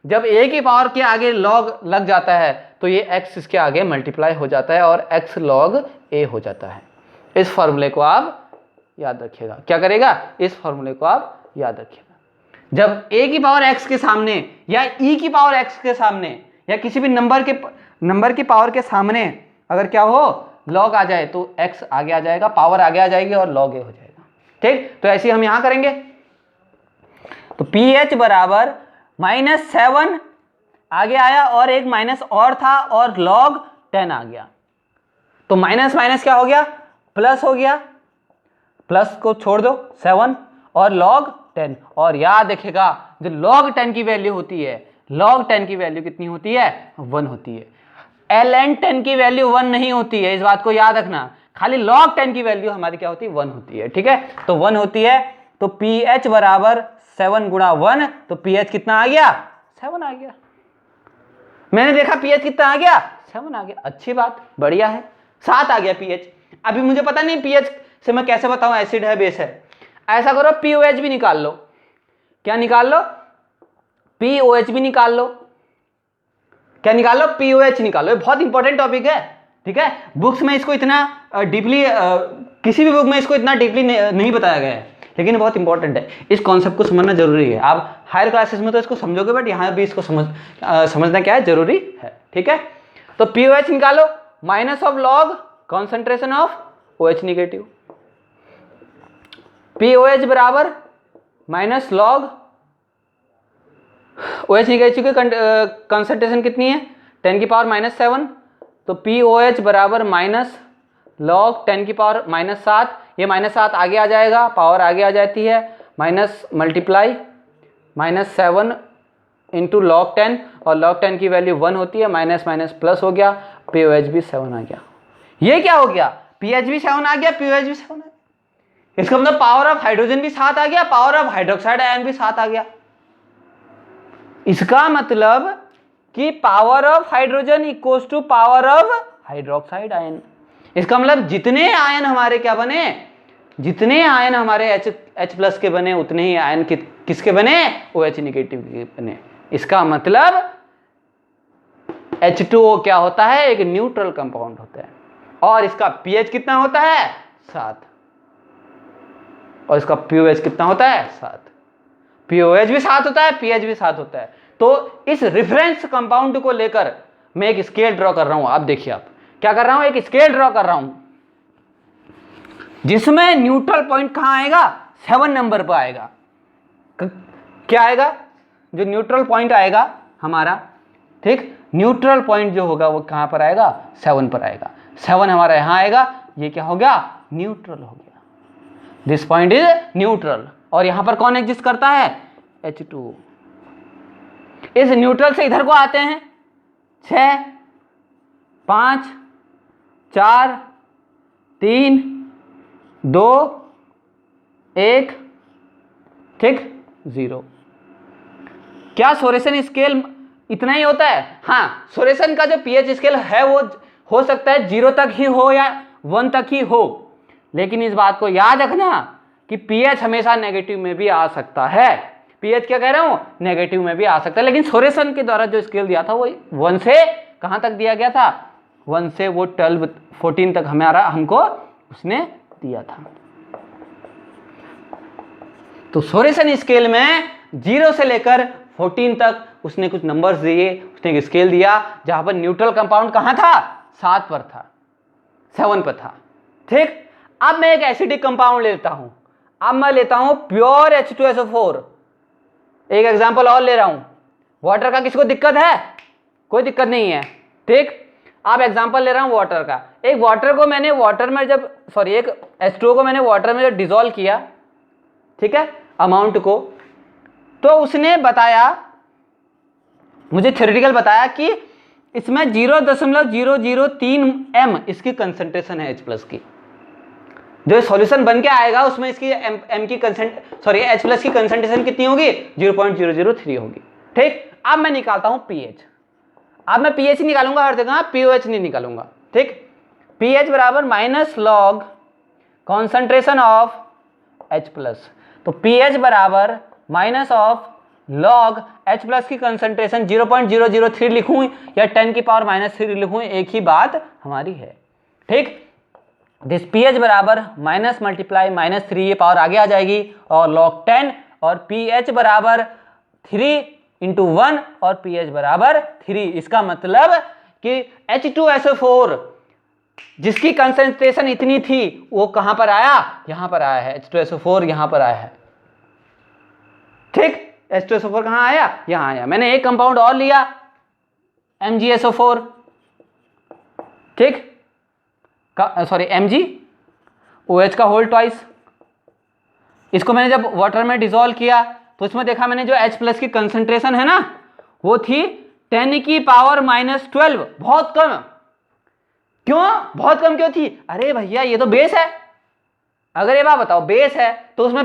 जब a की पावर के आगे लॉग लग जाता है तो ये x इसके आगे मल्टीप्लाई हो जाता है और x log a हो जाता है। इस फॉर्मूले को आप याद रखिएगा, क्या करेगा, इस फॉर्मूले को आप याद रखिएगा। जब a की पावर x के सामने या e की पावर x के सामने या किसी भी नंबर की पावर के सामने अगर क्या हो, लॉग आ जाए तो x आगे आ जाएगा, पावर आगे आ जाएगी और log a हो जाएगा, ठीक। तो ऐसे ही हम यहां करेंगे, तो pH बराबर -7 आगे आया और एक माइनस और था और log 10 आ गया, तो माइनस माइनस क्या हो गया, प्लस हो गया, प्लस को छोड़ दो 7 और log 10, और याद रखेगा जो log 10 की वैल्यू होती है, log 10 की वैल्यू कितनी होती है, 1 होती है। ln 10 की वैल्यू 1 नहीं होती है, इस बात को याद रखना, खाली log 10 की वैल्यू हमारी क्या होती है, 1 होती है, ठीक है। तो 1 होती है, तो pH बराबर 7 गुणा 1, तो pH कितना आ गया, 7 आ गया। मैंने देखा pH कितना आ गया, 7 आ गया, अच्छी बात, बढ़िया है, 7 आ गया pH। अभी मुझे पता नहीं pH से मैं कैसे बताऊं एसिड है बेस है, ऐसा करो POH भी निकाल लो, क्या निकाल लो, POH भी निकाल लो, क्या निकाल लो, POH निकाल लो, ये बहुत इंपॉर्टेंट टॉपिक है, ठीक है। बुक्स में इसको इतना डीपली, किसी भी बुक में इसको इतना डीपली नहीं बताया गया है, लेकिन बहुत इंपॉर्टेंट है, इस कॉन्सेप्ट को समझना जरूरी है। आप हायर क्लासेस में तो इसको समझोगे, बट यहाँ भी इसको समझना क्या है, जरूरी है, ठीक है। तो POH निकालो, minus of log concentration of OH negative, POH बराबर माइनस लॉग OH निगेटिव की कंसेंट्रेशन कितनी है, 10⁻⁷, तो POH बराबर माइनस लॉग 10⁻⁷, ये -7 आगे आ जाएगा, पावर आगे आ जाती है, माइनस मल्टीप्लाई -7 इंटू log 10, और log 10 की वैल्यू 1 होती है, माइनस माइनस प्लस हो गया, POH भी 7 आ गया। ये क्या हो गया, pH भी 7 आ गया, POH भी 7 आ गया, इसका मतलब पावर ऑफ हाइड्रोजन भी 7 आ गया, पावर ऑफ हाइड्रोक्साइड आयन भी 7 आ गया। इसका मतलब कि power of hydrogen equals to power of hydroxide ion. इसका मतलब जितने आयन हमारे क्या बने, जितने आयन हमारे H+ के बने, उतने ही आयन किसके बने, OH निगेटिव के बने। इसका मतलब H2O क्या होता है, एक न्यूट्रल कंपाउंड होता है, और इसका pH कितना होता है, 7, और इसका POH कितना होता है, 7। POH भी 7 होता है, pH भी 7 होता है। तो इस रेफरेंस कंपाउंड को लेकर मैं एक स्केल ड्रॉ कर रहा हूं। आप देखिए, आप क्या कर रहा हूं, एक स्केल ड्रॉ कर रहा हूं जिसमें न्यूट्रल पॉइंट कहां आएगा, 7 नंबर पर आएगा। क्या आएगा, जो न्यूट्रल पॉइंट आएगा हमारा, ठीक, न्यूट्रल पॉइंट जो होगा वो कहां पर आएगा, 7 पर आएगा। 7 हमारा यहां आएगा, ये क्या हो गया, न्यूट्रल हो गया, दिस पॉइंट इज न्यूट्रल। और यहां पर कौन एग्जिस्ट करता है, H2O। इस न्यूट्रल से इधर को आते हैं, 6 5 4 3 2 1, ठीक, 0। क्या सोरेसन स्केल इतना ही होता है? हाँ, सोरेसन का जो पीएच स्केल है वो हो सकता है 0 तक ही हो या 1 तक ही हो, लेकिन इस बात को याद रखना कि पीएच हमेशा नेगेटिव में भी आ सकता है। पीएच क्या कह रहा हूं? नेगेटिव में भी आ सकता है, लेकिन सोरेसन के द्वारा जो स्केल दिया था वो 1 से कहां तक दिया गया था? 1 से वो 12 14 तक हमको उसने दिया था। तो सोरेसन स्केल में 0 से लेकर 14 तक उसने कुछ नंबर्स दिए, उसने एक स्केल दिया जहां पर न्यूट्रल कंपाउंड कहां था? 7 पर था, 7 पर था, ठीक। अब मैं एक एसिडिक कंपाउंड लेता हूं, अब मैं लेता हूं प्योर H2SO4। एक एग्जांपल और ले रहा हूं, वाटर का किसको दिक्कत है? कोई दिक्कत नहीं है, ठीक। अब एग्जांपल ले रहा हूं वाटर का। एक वाटर को मैंने वाटर में जब एक H2O को मैंने वाटर में जब डिसॉल्व किया, ठीक है, अमाउंट को, तो उसने बताया, मुझे थ्योरेटिकल बताया कि इसमें 0.003 m इसकी कंसंट्रेशन है H+ की। जो सॉल्यूशन बन के आएगा उसमें इसकी H+ की कंसंट्रेशन कितनी होगी? 0.003 होगी, ठीक। अब मैं निकालता हूं pH। अब मैं pH ही निकालूंगा हर जगह, pOH नहीं निकालूंगा, ठीक। pH बराबर -log कॉन्सेंट्रेशन ऑफ H+। तो pH बराबर -log H+ की कंसंट्रेशन 0.003 लिखूं या 10⁻³ लिखूं, एक ही बात हमारी है, ठीक। दिस pH बराबर माइनस मल्टीप्लाई -3, ये पावर आगे आ जाएगी, और log 10, और pH बराबर 3 × 1 और pH बराबर 3। इसका मतलब कि H2SO4 जिसकी कंसंट्रेशन इतनी थी वो कहां पर आया? यहां पर आया है, H2SO4 यहां पर आया है, ठीक। H2SO4 कहां आया? यहां आया। मैंने एक कंपाउंड और लिया MgSO4, ठीक, MgOH का होल ट्वाइस। इसको मैंने जब वाटर में डिसॉल्व किया तो इसमें देखा मैंने जो H+ की कंसंट्रेशन है ना वो थी 10⁻⁻12, बहुत कम। क्यों बहुत कम क्यों थी? अरे भैया ये तो बेस है, अगर ये बात बताओ बेस है तो उसमें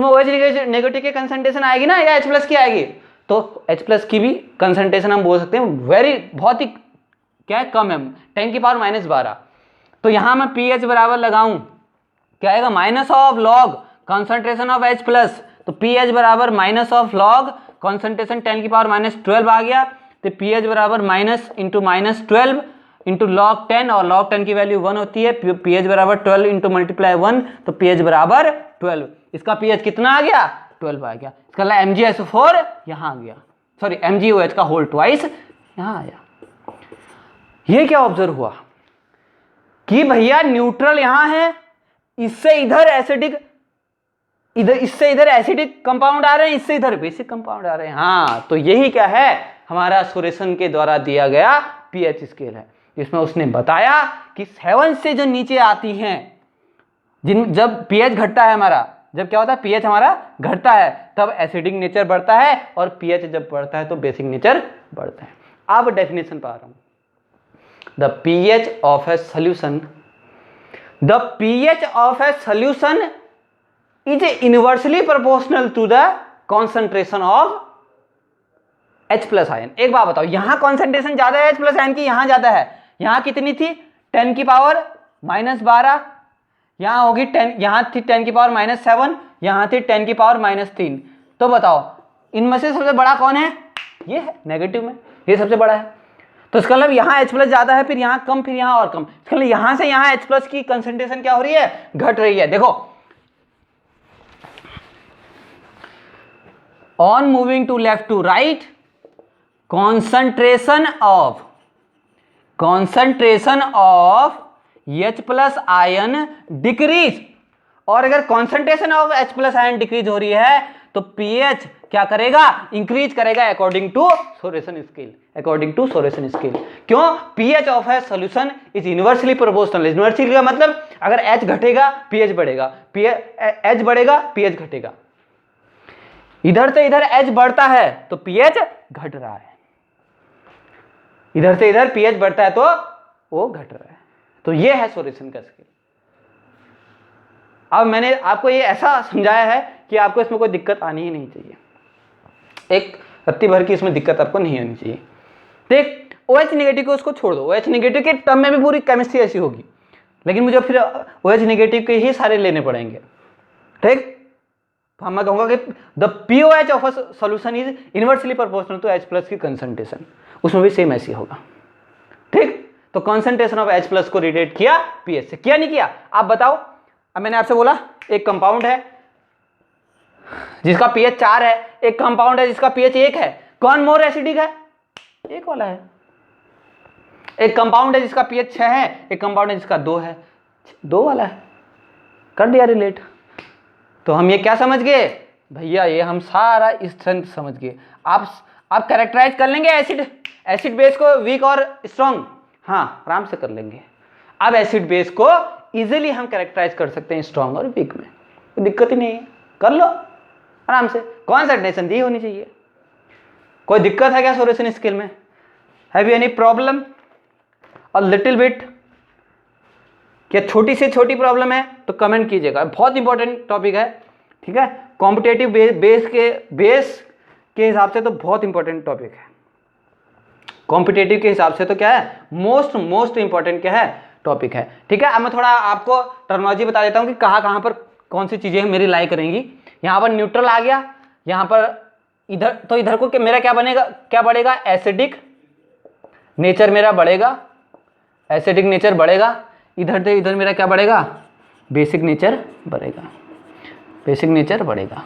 OH नेगेटिव की कंसंट्रेशन आएगी ना, या H+ की आएगी? तो H+ की भी कंसंट्रेशन हम बोल सकते हैं बहुत ही क्या कम है, 10⁻⁻12। तो यहां मैं pH बराबर लगाऊं, क्या आएगा? -log concentration of H+। तो pH बराबर -log कॉन्सेंट्रेशन 10⁻12 आ गया। तो pH बराबर -12 × log 10, और log 10 की वैल्यू 1 होती है। pH बराबर 12 × मल्टीप्लाई 1, तो pH बराबर 12। इसका pH कितना आ गया? 12 आ गया। इसका MgSO4 यहां आ गया, MgOH का होल ट्वाइस यहां आया। ये क्या ऑब्जर्व हुआ कि भैया न्यूट्रल यहां है, इससे इधर एसिडिक कंपाउंड आ रहे हैं, इससे इधर बेसिक कंपाउंड आ रहे हैं। हाँ, तो यही क्या है? हमारा सोरेसन के द्वारा दिया गया pH स्केल है, जिसमें उसने बताया कि 7 से जो नीचे आती हैं, जब pH घटता है हमारा, जब क्या होता है pH हमारा घटता है तब एसिडिक नेचर बढ़ता है, और pH जब बढ़ता है तो बेसिक नेचर बढ़ता है। अब डेफिनेशन पा रहा हूं, the pH of a solution is inversely proportional to the concentration of H+ ion. एक बात बताओ, यहां कॉन्सेंट्रेशन ज्यादा है H+ आयन की, यहां ज्यादा है। यहां कितनी थी? 10⁻⁻12, यहां होगी 10, यहां थी 10⁻⁻7, यहां थी 10⁻⁻3। तो बताओ इनमें से सबसे बड़ा कौन है? ये है, नेगेटिव में ये सबसे बड़ा है। तो इसका मतलब यहाँ H+ ज्यादा है, फिर यहाँ कम, फिर यहाँ और कम। इसका मतलब यहाँ से यहाँ H+ की कंसंट्रेशन क्या हो रही है? घट रही है। देखो, on moving to left to right, concentration of H+ ion decrease. और अगर concentration of H+ ion decrease हो रही है तो pH क्या करेगा? इंक्रीज करेगा अकॉर्डिंग टू सोरेसन स्केल। क्यों? pH of a solution is inversely proportional. Inversely का मतलब अगर H घटेगा pH बढ़ेगा, H बढ़ेगा pH घटेगा। इधर से इधर H बढ़ता है तो pH घट रहा है, इधर से इधर pH बढ़ता है तो वो घट रहा है। तो ये है सॉल्यूशन का स्केल। अब मैंने आपको ये ऐसा समझाया है कि आपको इसमें कोई दिक्कत आनी ही नहीं चाहिए, एक रत्ती भर की इसमें दिक्कत आपको नहीं आनी चाहिए। देख OH नेगेटिव को उसको छोड़ दो, OH नेगेटिव के टर्म में भी पूरी केमिस्ट्री ऐसी होगी, लेकिन मुझे फिर OH नेगेटिव के ही सारे लेने पड़ेंगे, ठीक। तो मैं कहूँगा कि the pOH of a solution is inversely proportional to H plus की कंसंट्रेशन, उसमें भी सेम ऐसी होगा, ठीक। तो कंसंट्रेशन ऑफ H प्लस को रिलेट किया pH से, किया नहीं किया आप बताओ। अब मैंने आपसे बोला एक कंपाउंड है जिसका pH 4 है, एक कंपाउंड है जिसका pH 1 है, कौन मोर एसिडिक है? एक वाला है। एक कंपाउंड है जिसका pH 6 है, एक कंपाउंड है जिसका 2 है, 2 वाला है, कर दिया रिलेट। तो हम ये क्या समझ गए भैया, ये हम सारा स्ट्रेंथ समझ गए। आप कैरेक्टराइज कर लेंगे एसिड बेस को, वीक और स्ट्रॉन्ग, हाँ आराम से कर लेंगे। अब एसिड बेस को इजीली हम कैरेक्टराइज कर सकते हैं स्ट्रॉन्ग और वीक में, कोई दिक्कत ही नहीं है, कर लो आराम से। कंसंट्रेशन दी होनी चाहिए। कोई दिक्कत है क्या सॉल्यूशन स्केल में? Have you any problem? और लिटिल बिट, क्या छोटी से छोटी प्रॉब्लम है तो कमेंट कीजिएगा, बहुत इंपॉर्टेंट टॉपिक है, ठीक है। कॉम्पिटेटिव बेस के हिसाब से तो बहुत इंपॉर्टेंट टॉपिक है। कॉम्पिटेटिव के हिसाब से तो क्या है, मोस्ट इंपॉर्टेंट क्या है, टॉपिक है, ठीक है। अब मैं थोड़ा आपको टर्मिनोलॉजी बता देता हूँ कि कहाँ पर कौन सी चीज़ें मेरी लाई करेंगी। यहाँ पर न्यूट्रल आ गया, यहाँ पर इधर, तो इधर को मेरा क्या बनेगा, क्या बढ़ेगा, एसिडिक नेचर मेरा बढ़ेगा, एसिडिक नेचर बढ़ेगा। इधर से इधर मेरा क्या बढ़ेगा, बेसिक नेचर बढ़ेगा, बेसिक नेचर बढ़ेगा।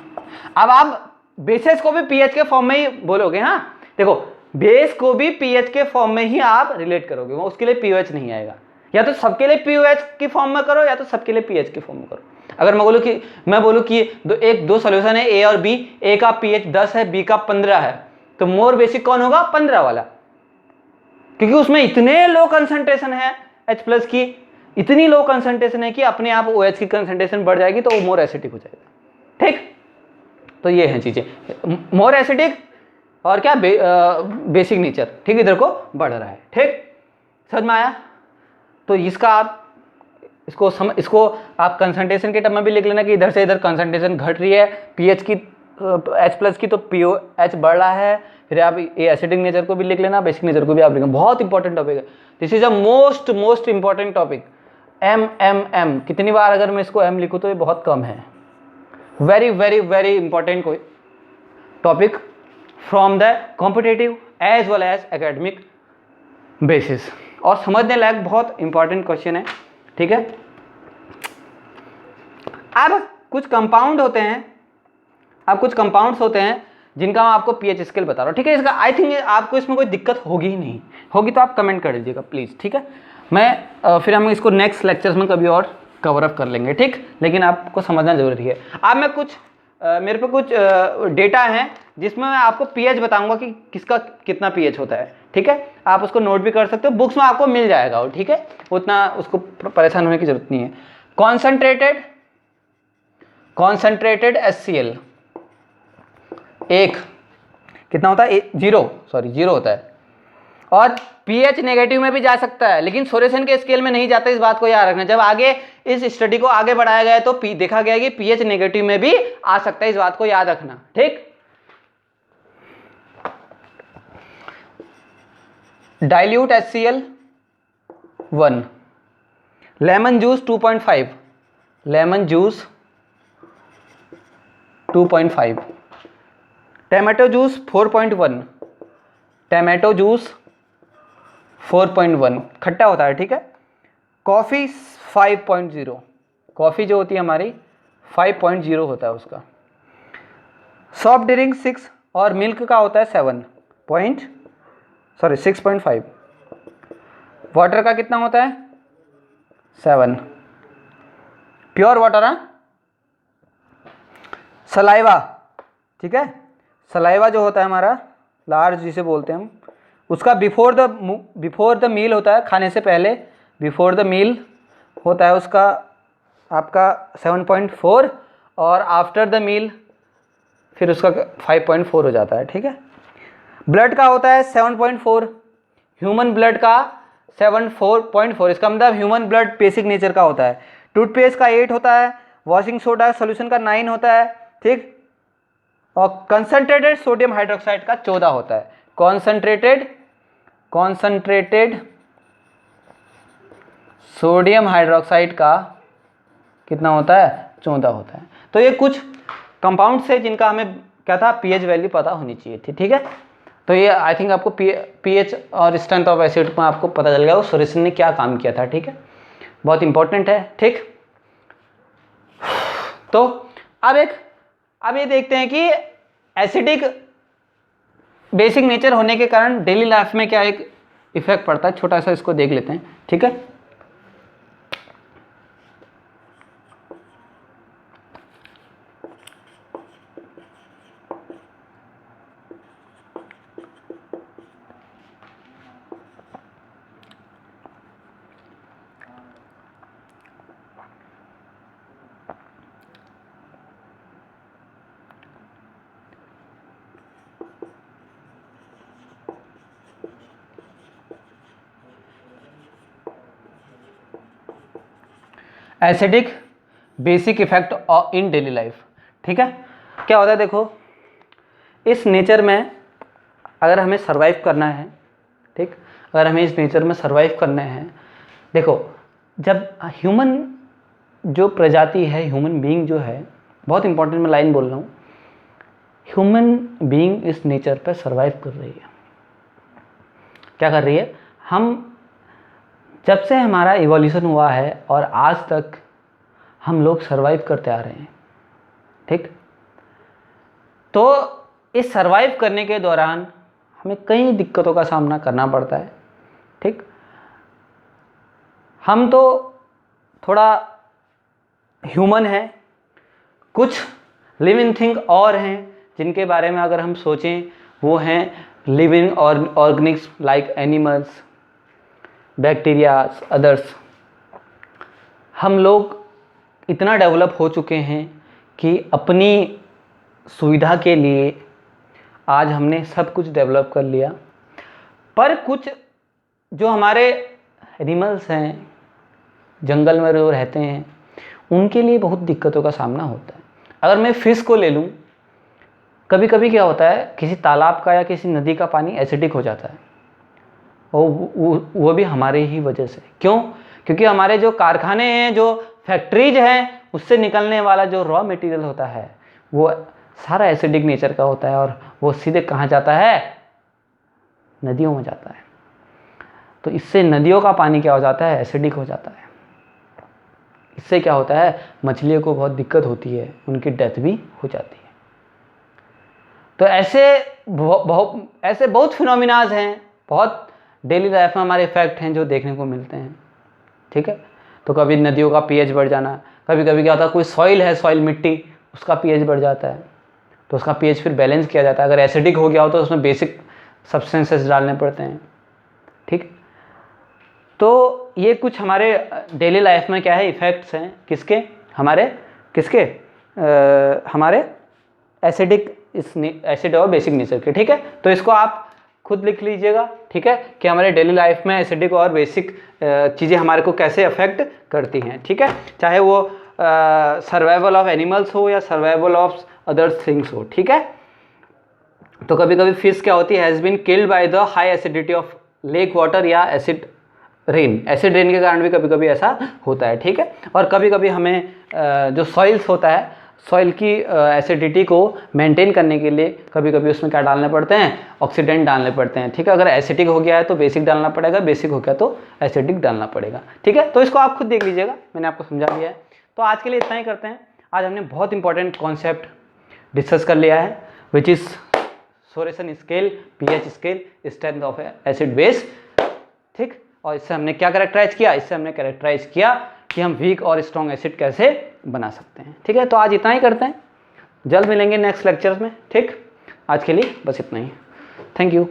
अब आप बेसेस को भी पीएच के फॉर्म में ही बोलोगे, हाँ देखो बेस को भी पीएच के फॉर्म में ही आप रिलेट करोगे, वो उसके लिए पीओएच नहीं आएगा। या तो सबके लिए पीओएच की फॉर्म में करो या तो सबके लिए पीएच की फॉर्म में करो। अगर मैं बोलूँ कि दो सॉल्यूशन है ए और बी, ए का पीएच 10 है, बी का 15 है, तो मोर बेसिक कौन होगा, 15 वाला, क्योंकि उसमें इतने लो कंसंट्रेशन है H प्लस की, इतनी लो कंसंट्रेशन है कि अपने आप OH की कंसंट्रेशन बढ़ जाएगी तो वो मोर एसिडिक हो जाएगा, ठीक। तो ये हैं चीजें, मोर एसिडिक और क्या बेसिक नेचर, ठीक, इधर को बढ़ रहा है, ठीक, समझ में आया। तो इसका आप इसको आप कंसंट्रेशन के टर्म में भी लिख लेना कि इधर से इधर कंसंट्रेशन घट रही है पीएच की, H प्लस की, तो POH बढ़ रहा है। फिर आप ये एसिडिक नेचर को भी लिख लेना, बेसिक नेचर को भी आप लिखना, बहुत इंपॉर्टेंट टॉपिक है। This is a most important topic. M कितनी बार अगर मैं इसको M लिखूँ तो ये बहुत कम है। वेरी वेरी वेरी इंपॉर्टेंट कोई topic from the competitive as well as academic basis, और समझने लायक बहुत इंपॉर्टेंट क्वेश्चन है, ठीक है। अब कुछ कंपाउंड होते हैं, अब कुछ कंपाउंड्स होते हैं जिनका मैं आपको पीएच स्केल बता रहा हूँ, ठीक है। इसका आई थिंक आपको इसमें कोई दिक्कत होगी ही नहीं, होगी तो आप कमेंट कर दीजिएगा प्लीज़, ठीक है। मैं फिर हम इसको नेक्स्ट लेक्चर्स में कभी और कवर अप कर लेंगे, ठीक, लेकिन आपको समझना जरूरी है। अब मैं मेरे पे कुछ डेटा है जिसमें मैं आपको पीएच बताऊंगा कि किसका कितना पीएच होता है, ठीक है। आप उसको नोट भी कर सकते हो, बुक्स में आपको मिल जाएगा वो, ठीक है, उतना उसको परेशान होने की जरूरत नहीं है। कॉन्सेंट्रेटेड HCl एक कितना होता है, 0 होता है, और पीएच नेगेटिव में भी जा सकता है, लेकिन सॉल्यूशन के स्केल में नहीं जाता, इस बात को याद रखना। जब आगे इस स्टडी को आगे बढ़ाया गया तो देखा गया कि पीएच नेगेटिव में भी आ सकता है, इस बात को याद रखना, ठीक। Dilute HCl 1, lemon juice 2.5, lemon juice 2.5, tomato juice 4.1, tomato juice 4.1 खट्टा होता है, ठीक है। कॉफ़ी 5.0, कॉफ़ी जो होती है हमारी 5.0 होता है उसका। सॉफ्ट ड्रिंक 6 और मिल्क का होता है 6.5। वाटर का कितना होता है, 7। प्योर वाटर, हाँ। सलाइवा, ठीक है, सलाइवा जो होता है हमारा लार्ज जिसे बोलते हैं हम, उसका बिफोर द मील होता है, खाने से पहले, बिफोर द मील होता है उसका आपका 7.4, और आफ्टर द मील फिर उसका 5.4 हो जाता है, ठीक है। ब्लड का होता है 7.4, ह्यूमन ब्लड का 7.4, इसका मतलब ह्यूमन ब्लड बेसिक नेचर का होता है। टूथपेस्ट का 8 होता है, वॉशिंग सोडा सोल्यूशन का 9 होता है, ठीक। और कंसंट्रेटेड सोडियम हाइड्रोक्साइड का 14 होता है। कॉन्सनट्रेटेड सोडियम हाइड्रोक्साइड का कितना होता है? 14 होता है। तो ये कुछ कंपाउंड्स है जिनका हमें क्या था, पीएच वैल्यू पता होनी चाहिए थी, ठीक है। तो ये आई थिंक आपको पीएच और स्ट्रेंथ ऑफ एसिड में आपको पता चल गया वो सोरेसन ने क्या काम किया था, ठीक है। बहुत इंपॉर्टेंट है, ठीक। तो अब ये देखते हैं कि एसिडिक बेसिक नेचर होने के कारण डेली लाइफ में क्या एक इफेक्ट पड़ता है, छोटा सा इसको देख लेते हैं, ठीक है। Acidic basic effect in daily life, ठीक है। क्या होता है, देखो इस नेचर में अगर हमें सरवाइव करना है, ठीक, अगर हमें इस नेचर में सरवाइव करना है, देखो जब ह्यूमन जो प्रजाति है, ह्यूमन बीइंग जो है, बहुत इंपॉर्टेंट मैं लाइन बोल रहा हूँ, ह्यूमन बीइंग इस नेचर पर सरवाइव कर रही है। क्या कर रही है? हम जब से हमारा इवोल्यूशन हुआ है और आज तक हम लोग सरवाइव करते आ रहे हैं, ठीक। तो इस सरवाइव करने के दौरान हमें कई दिक्कतों का सामना करना पड़ता है, ठीक। हम तो थोड़ा ह्यूमन हैं, कुछ लिविंग थिंग और हैं जिनके बारे में अगर हम सोचें वो हैं living Organics like animals, bacterias, others. हम लोग इतना डेवलप हो चुके हैं कि अपनी सुविधा के लिए आज हमने सब कुछ डेवलप कर लिया, पर कुछ जो हमारे एनिमल्स हैं, जंगल में जो रहते हैं, उनके लिए बहुत दिक्कतों का सामना होता है। अगर मैं फ़िश को ले लूँ, कभी कभी क्या होता है, किसी तालाब का या किसी नदी का पानी एसिडिक हो जाता है, और वो भी हमारे ही वजह से। क्यों? क्योंकि हमारे जो कारखाने हैं, जो फैक्ट्रीज हैं, उससे निकलने वाला जो रॉ मटेरियल होता है वो सारा एसिडिक नेचर का होता है, और वो सीधे कहाँ जाता है? नदियों में जाता है। तो इससे नदियों का पानी क्या हो जाता है? एसिडिक हो जाता है। इससे क्या होता है? मछलियों को बहुत दिक्कत होती है, उनकी डेथ भी हो जाती है। तो ऐसे बहुत फिनोमिनाज हैं, बहुत डेली लाइफ में हमारे इफेक्ट हैं जो देखने को मिलते हैं, ठीक है। तो कभी नदियों का पीएच बढ़ जाना, कभी कभी क्या होता है, कोई सॉइल है, सॉइल मिट्टी, उसका पीएच बढ़ जाता है, तो उसका पीएच फिर बैलेंस किया जाता है। अगर एसिडिक हो गया हो तो उसमें बेसिक सब्सटेंसेस डालने पड़ते हैं, ठीक। तो ये कुछ हमारे डेली लाइफ में क्या है, इफ़ेक्ट्स हैं, किसके? हमारे एसिड और बेसिक नेचर के, ठीक है। तो इसको आप खुद लिख लीजिएगा, ठीक है, कि हमारे डेली लाइफ में एसिडिक और बेसिक चीज़ें हमारे को कैसे अफेक्ट करती हैं, ठीक है। चाहे वो सर्वाइवल ऑफ एनिमल्स हो या सर्वाइवल ऑफ अदर थिंग्स हो, ठीक है। तो कभी कभी फिश क्या होती है, has been killed by the high acidity of lake water या एसिड रेन के कारण भी कभी कभी ऐसा होता है, ठीक है। और कभी कभी हमें जो सॉइल्स होता है, सॉइल की एसिडिटी को मेंटेन करने के लिए कभी कभी उसमें क्या डालने पड़ते हैं? ऑक्सीडेंट डालने पड़ते हैं, ठीक है। अगर एसिडिक हो गया है तो बेसिक डालना पड़ेगा, बेसिक हो गया तो एसिडिक डालना पड़ेगा, ठीक है। तो इसको आप खुद देख लीजिएगा, मैंने आपको समझा दिया है। तो आज के लिए इतना ही करते हैं। आज हमने बहुत इंपॉर्टेंट कॉन्सेप्ट डिस्कस कर लिया है, which is Sorensen scale, pH scale, strength of acid base, ठीक। और इससे हमने क्या कैरेक्टराइज किया? इससे हमने कैरेक्टराइज किया कि हम वीक और स्ट्रॉन्ग एसिड कैसे बना सकते हैं, ठीक है। तो आज इतना ही करते हैं, जल्द मिलेंगे नेक्स्ट लेक्चर्स में, ठीक। आज के लिए बस इतना ही, थैंक यू।